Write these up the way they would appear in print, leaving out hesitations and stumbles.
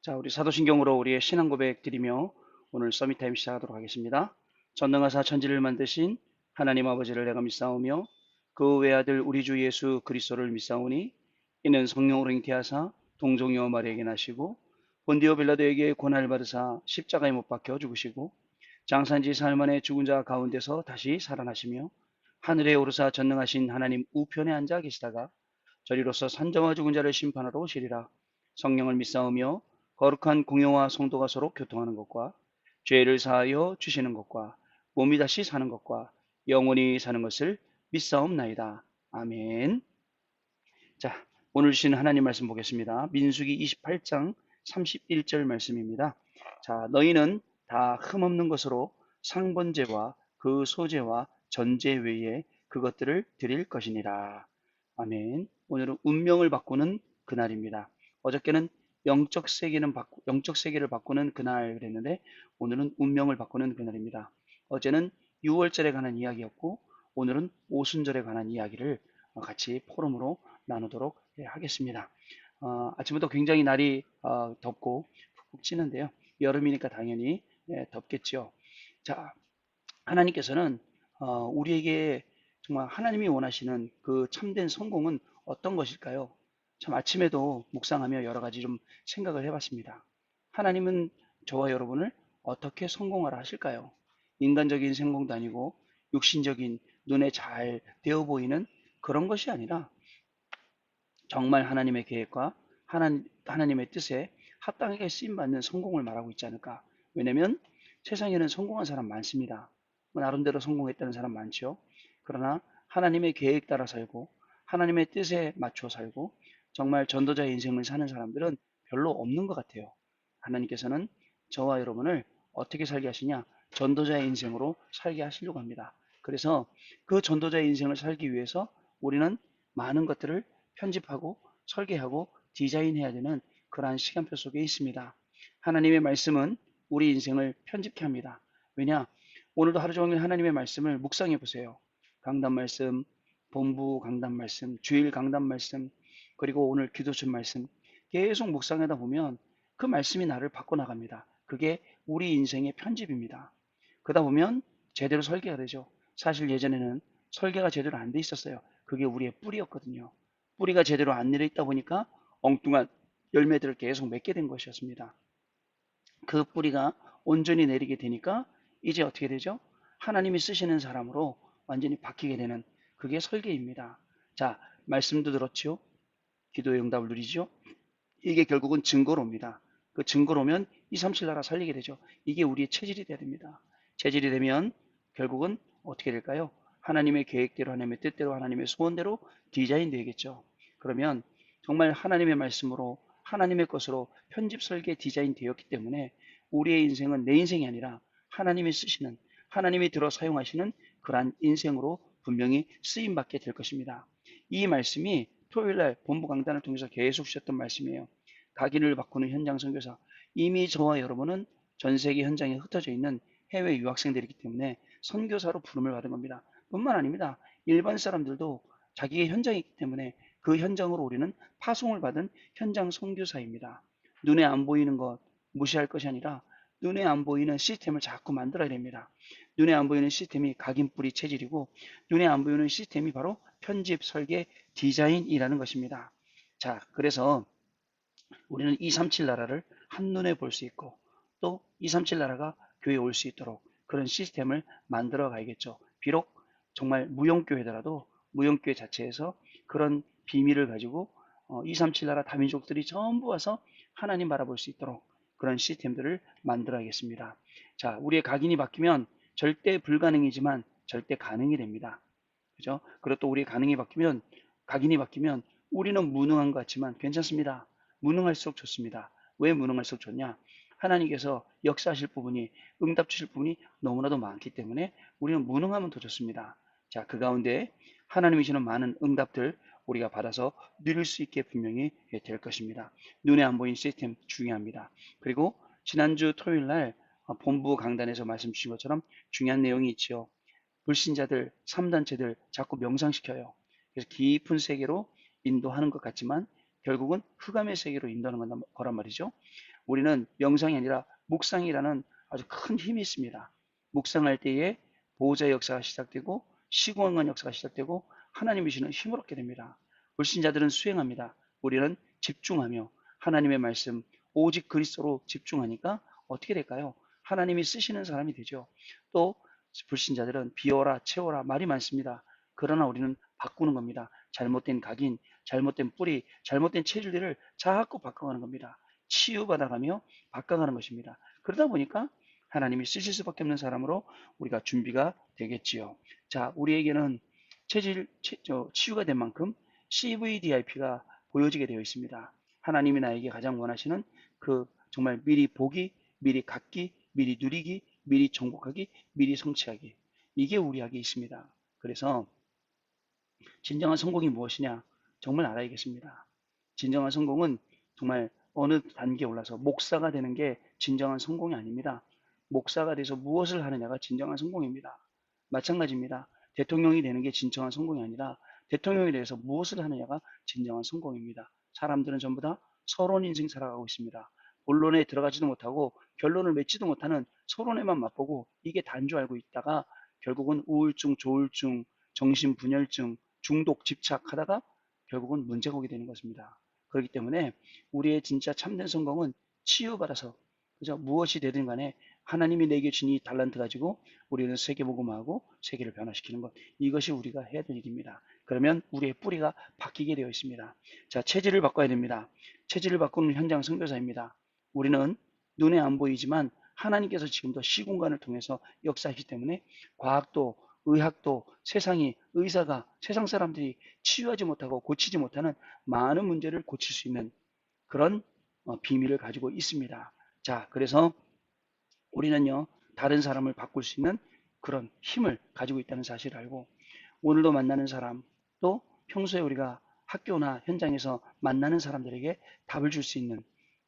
자, 우리 사도신경으로 우리의 신앙 고백 드리며 오늘 서밋타임 시작하도록 하겠습니다. 전능하사 천지를 만드신 하나님 아버지를 내가 믿사오며 그 외아들 우리 주 예수 그리스도를 믿사오니 이는 성령으로 잉태하사 동정녀 마리에게 나시고 본디오 빌라도에게 고난을 받으사 십자가에 못 박혀 죽으시고 장사한지 사흘 만에 죽은 자 가운데서 다시 살아나시며 하늘에 오르사 전능하신 하나님 우편에 앉아 계시다가 저리로서 산자와 죽은 자를 심판하러 오시리라. 성령을 믿사오며 거룩한 공예와 성도가 서로 교통하는 것과 죄를 사하여 주시는 것과 몸이 다시 사는 것과 영원히 사는 것을 믿사옵나이다. 아멘. 자, 오늘 주신 하나님 말씀 보겠습니다. 민수기 28장 31절 말씀입니다. 자, 너희는 다 흠없는 것으로 상번제와 그 소제와 전제 외에 그것들을 드릴 것이니라. 아멘. 오늘은 운명을 바꾸는 그날입니다. 어저께는 영적 세계를 바꾸는 그날 그랬는데 오늘은 운명을 바꾸는 그날입니다. 어제는 6월절에 관한 이야기였고 오늘은 오순절에 관한 이야기를 같이 포럼으로 나누도록 하겠습니다. 아침부터 굉장히 날이 덥고 푹푹 찌는데요. 여름이니까 당연히 덥겠죠. 자, 하나님께서는 우리에게 정말 하나님이 원하시는 그 참된 성공은 어떤 것일까요? 참 아침에도 묵상하며 여러 가지 좀 생각을 해봤습니다. 하나님은 저와 여러분을 어떻게 성공하라 하실까요? 인간적인 성공도 아니고 육신적인 눈에 잘 되어 보이는 그런 것이 아니라 정말 하나님의 계획과 하나님의 뜻에 합당하게 쓰임받는 성공을 말하고 있지 않을까. 왜냐면 세상에는 성공한 사람 많습니다. 뭐 나름대로 성공했다는 사람 많죠. 그러나 하나님의 계획 따라 살고 하나님의 뜻에 맞춰 살고 정말 전도자의 인생을 사는 사람들은 별로 없는 것 같아요. 하나님께서는 저와 여러분을 어떻게 살게 하시냐? 전도자의 인생으로 살게 하시려고 합니다. 그래서 그 전도자의 인생을 살기 위해서 우리는 많은 것들을 편집하고 설계하고 디자인해야 되는 그러한 시간표 속에 있습니다. 하나님의 말씀은 우리 인생을 편집케 합니다. 왜냐? 오늘도 하루 종일 하나님의 말씀을 묵상해 보세요. 강단 말씀, 본부 강단 말씀, 주일 강단 말씀, 그리고 오늘 기도춘 말씀 계속 묵상하다 보면 그 말씀이 나를 바꿔나갑니다. 그게 우리 인생의 편집입니다. 그러다 보면 제대로 설계가 되죠. 사실 예전에는 설계가 제대로 안 돼 있었어요. 그게 우리의 뿌리였거든요. 뿌리가 제대로 안 내려 있다 보니까 엉뚱한 열매들을 계속 맺게 된 것이었습니다. 그 뿌리가 온전히 내리게 되니까 이제 어떻게 되죠? 하나님이 쓰시는 사람으로 완전히 바뀌게 되는 그게 설계입니다. 자, 말씀도 들었죠? 기도의 응답을 누리죠? 이게 결국은 증거로입니다. 그 증거로면 237 나라 살리게 되죠. 이게 우리의 체질이 돼야 됩니다. 체질이 되면 결국은 어떻게 될까요? 하나님의 계획대로 하나님의 뜻대로 하나님의 소원대로 디자인 되겠죠. 그러면 정말 하나님의 말씀으로 하나님의 것으로 편집 설계 디자인 되었기 때문에 우리의 인생은 내 인생이 아니라 하나님이 쓰시는 하나님이 들어 사용하시는 그러한 인생으로 분명히 쓰임 받게 될 것입니다. 이 말씀이 토요일날 본부 강단을 통해서 계속 주셨던 말씀이에요. 각인을 바꾸는 현장 선교사. 이미 저와 여러분은 전 세계 현장에 흩어져 있는 해외 유학생들이기 때문에 선교사로 부름을 받은 겁니다. 뿐만 아닙니다. 일반 사람들도 자기의 현장이 있기 때문에 그 현장으로 우리는 파송을 받은 현장 선교사입니다. 눈에 안 보이는 것 무시할 것이 아니라 눈에 안 보이는 시스템을 자꾸 만들어야 됩니다. 눈에 안 보이는 시스템이 각인뿌리 체질이고 눈에 안 보이는 시스템이 바로 편집, 설계, 디자인이라는 것입니다. 자, 그래서 우리는 237 나라를 한눈에 볼 수 있고 또 237 나라가 교회에 올 수 있도록 그런 시스템을 만들어 가야겠죠. 비록 정말 무용교회더라도 무용교회 자체에서 그런 비밀을 가지고 237 나라 다민족들이 전부 와서 하나님 바라볼 수 있도록 그런 시스템들을 만들어야겠습니다. 자, 우리의 각인이 바뀌면 절대 불가능이지만 절대 가능이 됩니다. 그죠? 그리고 또 우리의 각인이 바뀌면 우리는 무능한 것 같지만 괜찮습니다. 무능할수록 좋습니다. 왜 무능할수록 좋냐? 하나님께서 역사하실 부분이 응답 주실 부분이 너무나도 많기 때문에 우리는 무능하면 더 좋습니다. 자, 그 가운데 하나님이 주는 많은 응답들 우리가 받아서 누릴 수 있게 분명히 될 것입니다. 눈에 안 보이는 시스템 중요합니다. 그리고 지난주 토요일 날 본부 강단에서 말씀 주신 것처럼 중요한 내용이 있지요. 불신자들, 3단체들 자꾸 명상시켜요. 그래서 깊은 세계로 인도하는 것 같지만 결국은 흑암의 세계로 인도하는 거란 말이죠. 우리는 명상이 아니라 묵상이라는 아주 큰 힘이 있습니다. 묵상할 때에 보호자의 역사가 시작되고 시공간 역사가 시작되고 하나님이 주시는 힘을 얻게 됩니다. 불신자들은 수행합니다. 우리는 집중하며 하나님의 말씀 오직 그리스도로 집중하니까 어떻게 될까요? 하나님이 쓰시는 사람이 되죠. 또 불신자들은 비워라 채워라 말이 많습니다. 그러나 우리는 바꾸는 겁니다. 잘못된 각인, 잘못된 뿌리, 잘못된 체질들을 자꾸 바꿔가는 겁니다. 치유받아가며 바꿔가는 것입니다. 그러다 보니까 하나님이 쓰실 수밖에 없는 사람으로 우리가 준비가 되겠지요. 자, 우리에게는 치유가 된 만큼 CVDIP가 보여지게 되어 있습니다. 하나님이 나에게 가장 원하시는 그 정말 미리 보기, 미리 갖기, 미리 누리기, 미리 정복하기, 미리 성취하기. 이게 우리에게 있습니다. 그래서 진정한 성공이 무엇이냐? 정말 알아야겠습니다. 진정한 성공은 정말 어느 단계에 올라서 목사가 되는 게 진정한 성공이 아닙니다. 목사가 돼서 무엇을 하느냐가 진정한 성공입니다. 마찬가지입니다. 대통령이 되는 게 진정한 성공이 아니라 대통령에 대해서 무엇을 하느냐가 진정한 성공입니다. 사람들은 전부 다 서론 인생 살아가고 있습니다. 본론에 들어가지도 못하고 결론을 맺지도 못하는 서론에만 맛보고 이게 다인 줄 알고 있다가 결국은 우울증, 조울증, 정신분열증, 중독, 집착하다가 결국은 문제가 오게 되는 것입니다. 그렇기 때문에 우리의 진짜 참된 성공은 치유받아서 그죠? 무엇이 되든 간에 하나님이 내게 주신 이 달란트 가지고 우리는 세계복음화하고 세계를 변화시키는 것. 이것이 우리가 해야 될 일입니다. 그러면 우리의 뿌리가 바뀌게 되어 있습니다. 자, 체질을 바꿔야 됩니다. 체질을 바꾸는 현장 선교사입니다. 우리는 눈에 안 보이지만 하나님께서 지금도 시공간을 통해서 역사하시기 때문에 과학도 의학도 세상이 의사가 세상 사람들이 치유하지 못하고 고치지 못하는 많은 문제를 고칠 수 있는 그런 비밀을 가지고 있습니다. 자, 그래서 우리는요, 다른 사람을 바꿀 수 있는 그런 힘을 가지고 있다는 사실을 알고, 오늘도 만나는 사람, 또 평소에 우리가 학교나 현장에서 만나는 사람들에게 답을 줄 수 있는,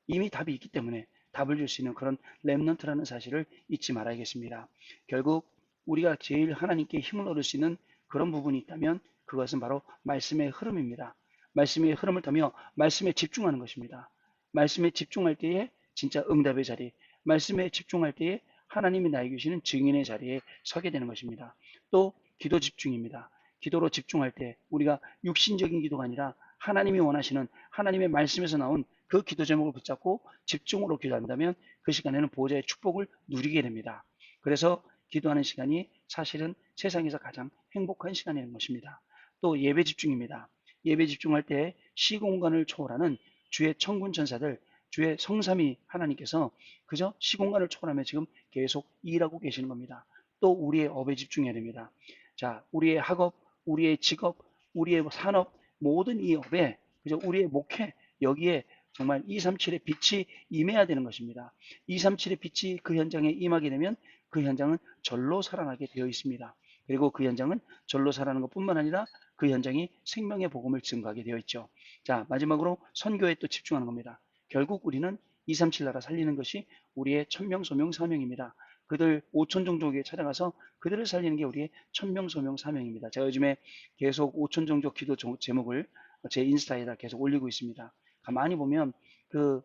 이미 답이 있기 때문에 답을 줄 수 있는 그런 랩넌트라는 사실을 잊지 말아야겠습니다. 결국 우리가 제일 하나님께 힘을 얻을 수 있는 그런 부분이 있다면 그것은 바로 말씀의 흐름입니다. 말씀의 흐름을 타며 말씀에 집중하는 것입니다. 말씀에 집중할 때에 진짜 응답의 자리, 말씀에 집중할 때에 하나님이 나에게 주시는 증인의 자리에 서게 되는 것입니다. 또 기도 집중입니다. 기도로 집중할 때 우리가 육신적인 기도가 아니라 하나님이 원하시는 하나님의 말씀에서 나온 그 기도 제목을 붙잡고 집중으로 기도한다면 그 시간에는 보호자의 축복을 누리게 됩니다. 그래서 기도하는 시간이 사실은 세상에서 가장 행복한 시간인 것입니다. 또 예배 집중입니다. 예배 집중할 때 시공간을 초월하는 주의 천군 천사들, 주의 성삼위 하나님께서 그저 시공간을 초월하며 지금 계속 일하고 계시는 겁니다. 또 우리의 업에 집중해야 됩니다. 자, 우리의 학업, 우리의 직업, 우리의 산업, 모든 이 업에 그저 우리의 목회 여기에 정말 237의 빛이 임해야 되는 것입니다. 237의 빛이 그 현장에 임하게 되면 그 현장은 절로 살아나게 되어 있습니다. 그리고 그 현장은 절로 살아나는 것뿐만 아니라 그 현장이 생명의 복음을 증거하게 되어 있죠. 자, 마지막으로 선교에 또 집중하는 겁니다. 결국 우리는 237 나라 살리는 것이 우리의 천명 소명 사명입니다. 그들 5천 종족에 찾아가서 그들을 살리는 게 우리의 천명 소명 사명입니다. 제가 요즘에 계속 5천 종족 기도 제목을 제 인스타에다 계속 올리고 있습니다. 가만히 보면 그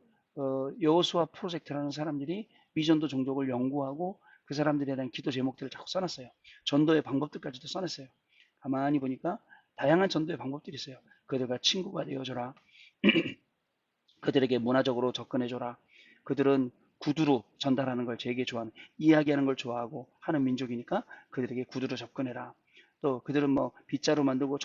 여호수아 프로젝트라는 사람들이 미전도 종족을 연구하고 그 사람들에 대한 기도 제목들을 자꾸 써놨어요. 전도의 방법들까지도 써놨어요. 가만히 보니까 다양한 전도의 방법들이 있어요. 그들과 친구가 되어줘라. 그들에게 문화적으로 접근해줘라. 그들은 구두로 전달하는 걸 되게 좋아하는, 이야기하는 걸 좋아하고 하는 민족이니까 그들에게 구두로 접근해라. 또 그들은 뭐 빗자루 만들고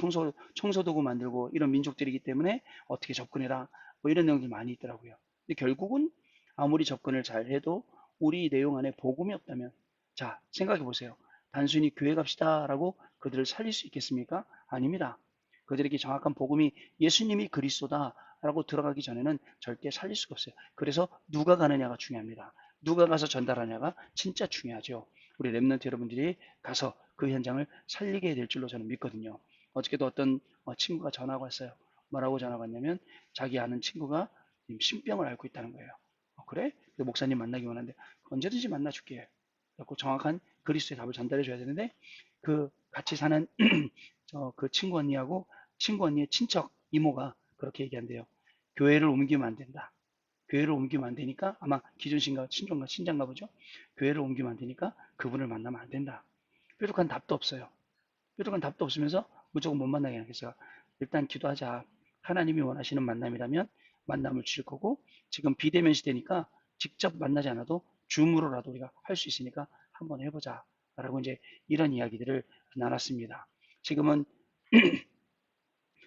청소도구 만들고 이런 민족들이기 때문에 어떻게 접근해라. 뭐 이런 내용들이 많이 있더라고요. 근데 결국은 아무리 접근을 잘 해도 우리 내용 안에 복음이 없다면, 자, 생각해 보세요. 단순히 교회 갑시다라고 그들을 살릴 수 있겠습니까? 아닙니다. 그들에게 정확한 복음이 예수님이 그리스도다라고 들어가기 전에는 절대 살릴 수가 없어요. 그래서 누가 가느냐가 중요합니다. 누가 가서 전달하냐가 진짜 중요하죠. 우리 랩런트 여러분들이 가서 그 현장을 살리게 될 줄로 저는 믿거든요. 어저께도 어떤 친구가 전화가 왔어요. 뭐라고 전화가 왔냐면 자기 아는 친구가 신병을 앓고 있다는 거예요. 그래? 목사님 만나기 원하는데 언제든지 만나줄게. 그래서 정확한 그리스도의 답을 전달해 줘야 되는데 그 같이 사는 그 친구 언니하고 친구 언니의 친척 이모가 그렇게 얘기한대요. 교회를 옮기면 안 된다. 교회를 옮기면 안 되니까 아마 기존 신장가 보죠. 교회를 옮기면 안 되니까 그분을 만나면 안 된다. 뾰족한 답도 없어요. 뾰족한 답도 없으면서 무조건 못 만나게 하겠어요. 일단 기도하자. 하나님이 원하시는 만남이라면 만남을 주실 거고, 지금 비대면 시대니까 직접 만나지 않아도 줌으로라도 우리가 할 수 있으니까 한번 해보자. 라고 이제 이런 이야기들을 나눴습니다. 지금은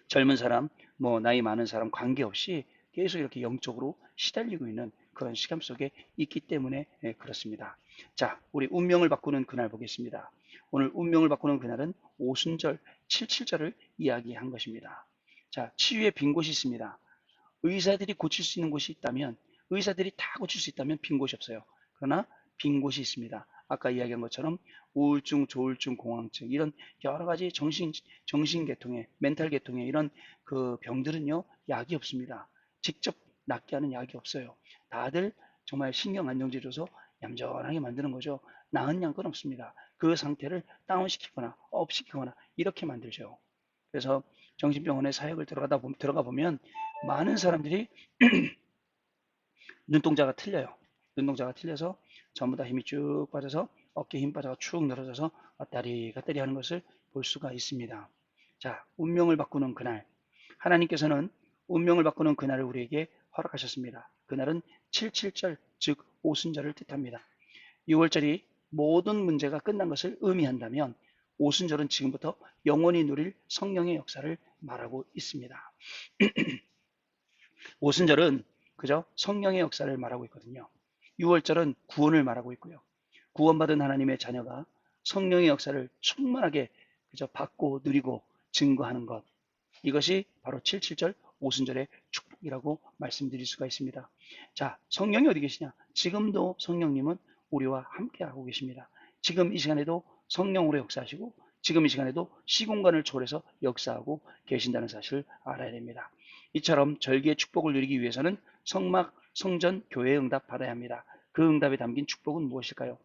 젊은 사람, 뭐 나이 많은 사람 관계없이 계속 이렇게 영적으로 시달리고 있는 그런 시간 속에 있기 때문에 그렇습니다. 자, 우리 운명을 바꾸는 그날 보겠습니다. 오늘 운명을 바꾸는 그날은 오순절 77절을 이야기한 것입니다. 자, 치유의 빈 곳이 있습니다. 의사들이 고칠 수 있는 곳이 있다면, 의사들이 다 고칠 수 있다면 빈 곳이 없어요. 그러나 빈 곳이 있습니다. 아까 이야기한 것처럼 우울증, 조울증, 공황증 이런 여러 가지 정신 계통의 멘탈 계통의 이런 그 병들은요 약이 없습니다. 직접 낫게 하는 약이 없어요. 다들 정말 신경 안정제 줘서 얌전하게 만드는 거죠. 나은 약은 없습니다. 그 상태를 다운시키거나 업시키거나 이렇게 만들죠. 그래서 정신병원에 사역을 들어가 보면 많은 사람들이 눈동자가 틀려요. 눈동자가 틀려서 전부 다 힘이 쭉 빠져서 어깨 힘 빠져가 축 늘어져서 왔다리 갔다리 하는 것을 볼 수가 있습니다. 자, 운명을 바꾸는 그날. 하나님께서는 운명을 바꾸는 그날을 우리에게 허락하셨습니다. 그날은 77절, 즉 오순절을 뜻합니다. 6월절이 모든 문제가 끝난 것을 의미한다면 오순절은 지금부터 영원히 누릴 성령의 역사를 말하고 있습니다. 오순절은 그저 성령의 역사를 말하고 있거든요. 6월절은 구원을 말하고 있고요. 구원받은 하나님의 자녀가 성령의 역사를 충만하게 그저 받고 누리고 증거하는 것. 이것이 바로 77절 오순절의 축복이라고 말씀드릴 수가 있습니다. 자, 성령이 어디 계시냐? 지금도 성령님은 우리와 함께하고 계십니다. 지금 이 시간에도 성령으로 역사하시고 지금 이 시간에도 시공간을 초월해서 역사하고 계신다는 사실을 알아야 됩니다. 이처럼 절기의 축복을 누리기 위해서는 성막, 성전, 교회의 응답 받아야 합니다. 그 응답에 담긴 축복은 무엇일까요?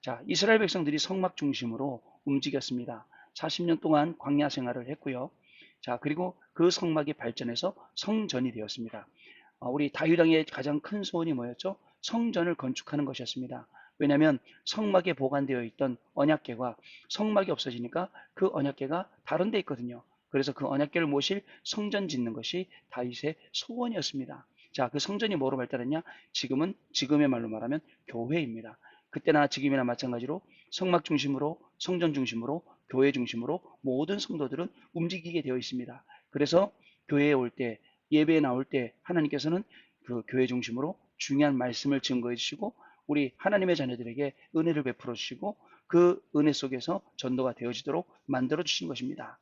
자, 이스라엘 백성들이 성막 중심으로 움직였습니다. 40년 동안 광야 생활을 했고요. 자, 그리고 그 성막이 발전해서 성전이 되었습니다. 우리 다윗왕의 가장 큰 소원이 뭐였죠? 성전을 건축하는 것이었습니다. 왜냐하면 성막에 보관되어 있던 언약궤가 성막이 없어지니까 그 언약궤가 다른 데 있거든요. 그래서 그 언약궤를 모실 성전 짓는 것이 다윗의 소원이었습니다. 자, 그 성전이 뭐로 발달했냐? 지금은 지금의 말로 말하면 교회입니다. 그때나 지금이나 마찬가지로 성막 중심으로 성전 중심으로 교회 중심으로 모든 성도들은 움직이게 되어 있습니다. 그래서 교회에 올 때 예배에 나올 때 하나님께서는 그 교회 중심으로 중요한 말씀을 증거해 주시고 우리 하나님의 자녀들에게 은혜를 베풀어 주시고 그 은혜 속에서 전도가 되어지도록 만들어 주신 것입니다.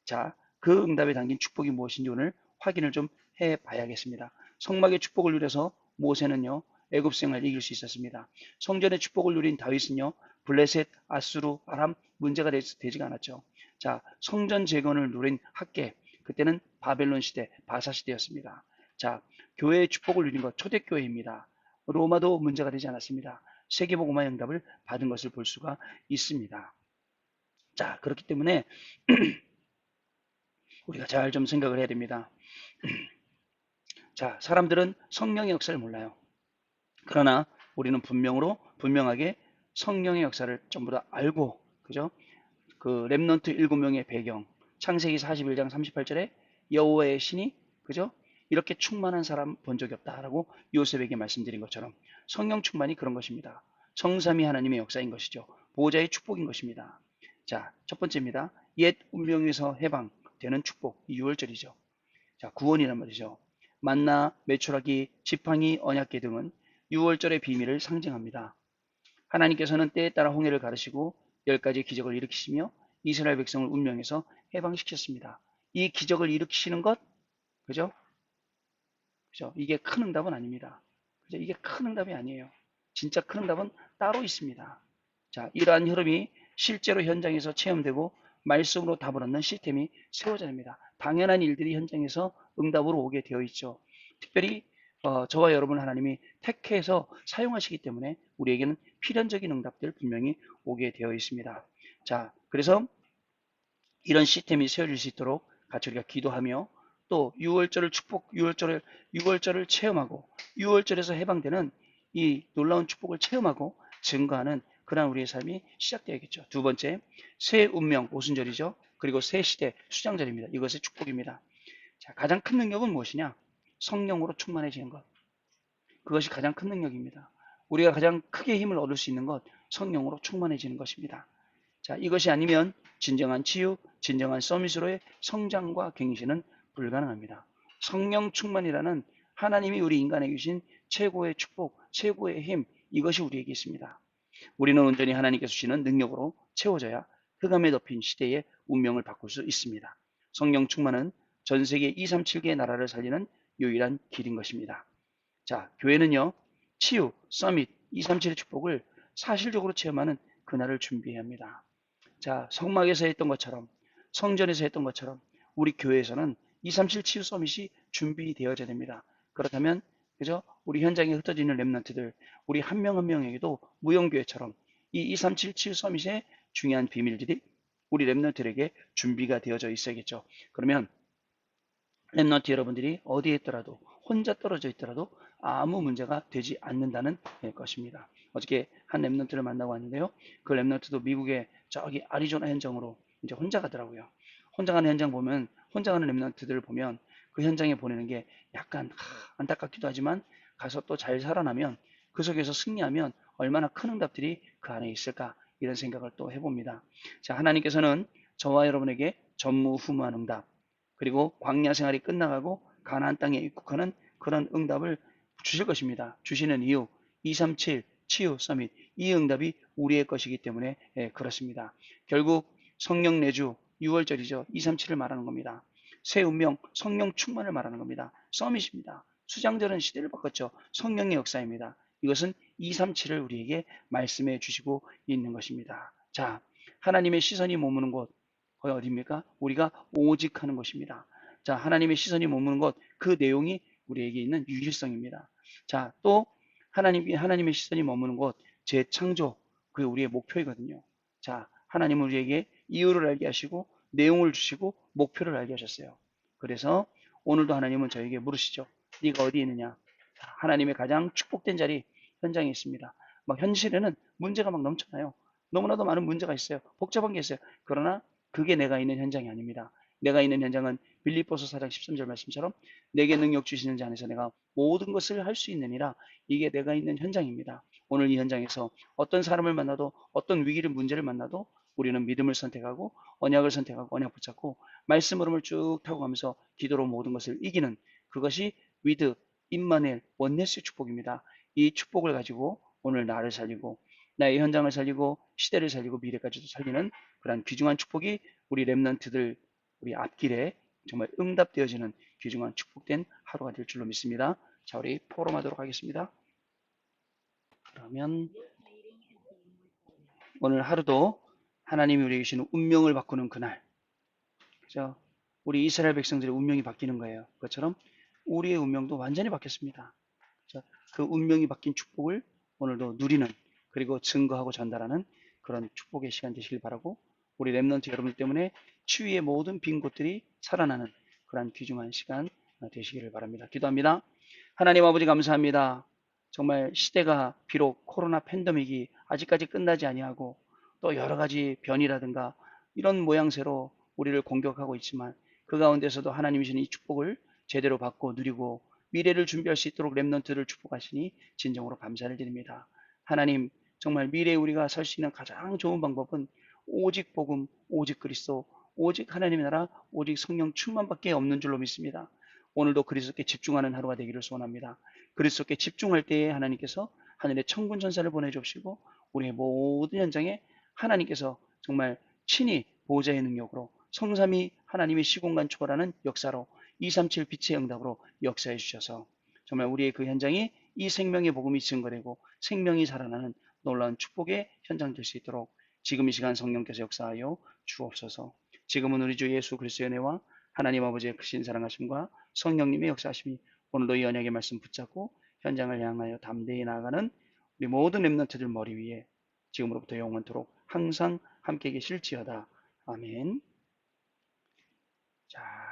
자, 그 응답에 담긴 축복이 무엇인지 오늘 확인을 좀 해 봐야겠습니다. 성막의 축복을 누려서 모세는요, 애굽 생활을 이길 수 있었습니다. 성전의 축복을 누린 다윗은요, 블레셋, 아수르, 아람 문제가 되지가 않았죠. 자, 성전 재건을 누린 학계, 그때는 바벨론 시대, 바사 시대였습니다. 자, 교회의 축복을 누린 것, 초대교회입니다. 로마도 문제가 되지 않았습니다. 세계복음화 응답을 받은 것을 볼 수가 있습니다. 자, 그렇기 때문에 우리가 잘 좀 생각을 해야 됩니다. 자, 사람들은 성령의 역사를 몰라요. 그러나 우리는 분명하게 성령의 역사를 전부 다 알고, 그죠? 그 렘넌트 7명의 배경, 창세기 41장 38절에 여호와의 신이, 그죠? 이렇게 충만한 사람 본 적이 없다라고 요셉에게 말씀드린 것처럼 성령 충만이 그런 것입니다. 성삼위 하나님의 역사인 것이죠. 보호자의 축복인 것입니다. 자, 첫 번째입니다. 옛 운명에서 해방되는 축복, 이 6월절이죠. 자, 구원이란 말이죠. 만나, 메추라기, 지팡이, 언약궤 등은 6월절의 비밀을 상징합니다. 하나님께서는 때에 따라 홍해를 가르시고 10가지 기적을 일으키시며 이스라엘 백성을 운명에서 해방시켰습니다. 이 기적을 일으키시는 것, 그죠? 그죠? 이게 큰 응답은 아닙니다. 그죠? 이게 큰 응답이 아니에요. 진짜 큰 응답은 따로 있습니다. 자, 이러한 흐름이 실제로 현장에서 체험되고 말씀으로 답을 얻는 시스템이 세워져야 합니다. 당연한 일들이 현장에서 응답으로 오게 되어 있죠. 특별히 저와 여러분 하나님이 택해서 사용하시기 때문에 우리에게는 필연적인 응답들 분명히 오게 되어 있습니다. 자, 그래서 이런 시스템이 세워질 수 있도록 같이 우리가 기도하며 또 유월절을 유월절을 체험하고 유월절에서 해방되는 이 놀라운 축복을 체험하고 증거하는 그러한 우리의 삶이 시작되어야겠죠. 두 번째, 새 운명, 오순절이죠. 그리고 새 시대, 수장절입니다. 이것의 축복입니다. 자, 가장 큰 능력은 무엇이냐? 성령으로 충만해지는 것. 그것이 가장 큰 능력입니다. 우리가 가장 크게 힘을 얻을 수 있는 것, 성령으로 충만해지는 것입니다. 자, 이것이 아니면 진정한 치유, 진정한 서밋으로의 성장과 갱신은 불가능합니다. 성령 충만이라는 하나님이 우리 인간에게 주신 최고의 축복, 최고의 힘, 이것이 우리에게 있습니다. 우리는 온전히 하나님께서 주시는 능력으로 채워져야 흑암에 덮인 시대의 운명을 바꿀 수 있습니다. 성령 충만은 전 세계 237개의 나라를 살리는 유일한 길인 것입니다. 자, 교회는요, 치유, 서밋, 237의 축복을 사실적으로 체험하는 그날을 준비해야 합니다. 자, 성막에서 했던 것처럼, 성전에서 했던 것처럼, 우리 교회에서는 237 치유 서밋이 준비되어져야 됩니다. 그렇다면, 그죠? 우리 현장에 흩어져 있는 랩런트들, 우리 한 명 한 명에게도 무용교회처럼 이 237 치유 서밋의 중요한 비밀들이 우리 랩런트들에게 준비가 되어져 있어야겠죠. 그러면 랩런트 여러분들이 어디에 있더라도 혼자 떨어져 있더라도 아무 문제가 되지 않는다는 것입니다. 어저께 한 랩런트를 만나고 왔는데요. 그 랩런트도 미국의 저기 아리조나 현장으로 이제 혼자 가더라고요. 혼자 가는 현장 보면 혼자 가는 랩런트들을 보면 그 현장에 보내는 게 약간 안타깝기도 하지만 가서 또 잘 살아나면 그 속에서 승리하면 얼마나 큰 응답들이 그 안에 있을까 이런 생각을 또 해봅니다. 자, 하나님께서는 저와 여러분에게 전무후무한 응답 그리고 광야 생활이 끝나가고 가나안 땅에 입국하는 그런 응답을 주실 것입니다. 주시는 이유 237 치유 서밋 이 응답이 우리의 것이기 때문에 그렇습니다. 결국 성령 내주 6월절이죠. 237을 말하는 겁니다. 새 운명 성령 충만을 말하는 겁니다. 서밋입니다. 수장절은 시대를 바꿨죠. 성령의 역사입니다. 이것은 237을 우리에게 말씀해 주시고 있는 것입니다. 자, 하나님의 시선이 머무는 곳 거기 어디입니까? 우리가 오직 하는 것입니다. 자, 하나님의 시선이 머무는 것, 그 내용이 우리에게 있는 유일성입니다. 자, 또 하나님의 시선이 머무는 곳, 재창조, 그게 우리의 목표이거든요. 자, 하나님은 우리에게 이유를 알게 하시고 내용을 주시고 목표를 알게 하셨어요. 그래서 오늘도 하나님은 저에게 물으시죠. 네가 어디 있느냐? 하나님의 가장 축복된 자리 현장에 있습니다. 막 현실에는 문제가 막 넘쳐나요. 너무나도 많은 문제가 있어요. 복잡한 게 있어요. 그러나 그게 내가 있는 현장이 아닙니다. 내가 있는 현장은 빌립보서 4장 13절 말씀처럼 내게 능력 주시는 자 안에서 내가 모든 것을 할 수 있느니라. 이게 내가 있는 현장입니다. 오늘 이 현장에서 어떤 사람을 만나도 어떤 위기를 문제를 만나도 우리는 믿음을 선택하고 언약을 선택하고 언약 붙잡고 말씀 흐름을 쭉 타고 가면서 기도로 모든 것을 이기는 그것이 위드 임마누엘 원네스의 축복입니다. 이 축복을 가지고 오늘 나를 살리고 나의 현장을 살리고 시대를 살리고 미래까지도 살리는 그러한 귀중한 축복이 우리 랩런트들 우리 앞길에 정말 응답되어지는 귀중한 축복된 하루가 될 줄로 믿습니다. 자, 우리 포럼하도록 하겠습니다. 그러면 오늘 하루도 하나님이 우리에게 주시는 운명을 바꾸는 그날, 그죠? 우리 이스라엘 백성들의 운명이 바뀌는 거예요. 그것처럼 우리의 운명도 완전히 바뀌었습니다. 그 운명이 바뀐 축복을 오늘도 누리는 그리고 증거하고 전달하는 그런 축복의 시간 되시길 바라고 우리 랩런트 여러분들 때문에 치유의 모든 빈 곳들이 살아나는 그런 귀중한 시간 되시기를 바랍니다. 기도합니다. 하나님 아버지 감사합니다. 정말 시대가 비록 코로나 팬데믹이 아직까지 끝나지 아니하고 또 여러 가지 변이라든가 이런 모양새로 우리를 공격하고 있지만 그 가운데서도 하나님이 주신 이 축복을 제대로 받고 누리고 미래를 준비할 수 있도록 랩런트를 축복하시니 진정으로 감사를 드립니다. 하나님 정말 미래에 우리가 살 수 있는 가장 좋은 방법은 오직 복음, 오직 그리스도, 오직 하나님의 나라, 오직 성령 충만밖에 없는 줄로 믿습니다. 오늘도 그리스도께 집중하는 하루가 되기를 소원합니다. 그리스도께 집중할 때에 하나님께서 하늘의 천군 천사를 보내주시고 우리의 모든 현장에 하나님께서 정말 친히 보호자의 능력으로 성삼위 하나님의 시공간 초월하는 역사로 237 빛의 응답으로 역사해 주셔서 정말 우리의 그 현장이 이 생명의 복음이 증거되고 생명이 살아나는 놀라운 축복의 현장 될 수 있도록 지금 이 시간 성령께서 역사하여 주옵소서. 지금은 우리 주 예수 그리스도의 은혜와 하나님 아버지의 크신 사랑하심과 성령님의 역사하심이 오늘도 이 언약의 말씀 붙잡고 현장을 향하여 담대히 나아가는 우리 모든 렘넌트들 머리 위에 지금으로부터 영원토록 항상 함께 계실지어다. 아멘. 자.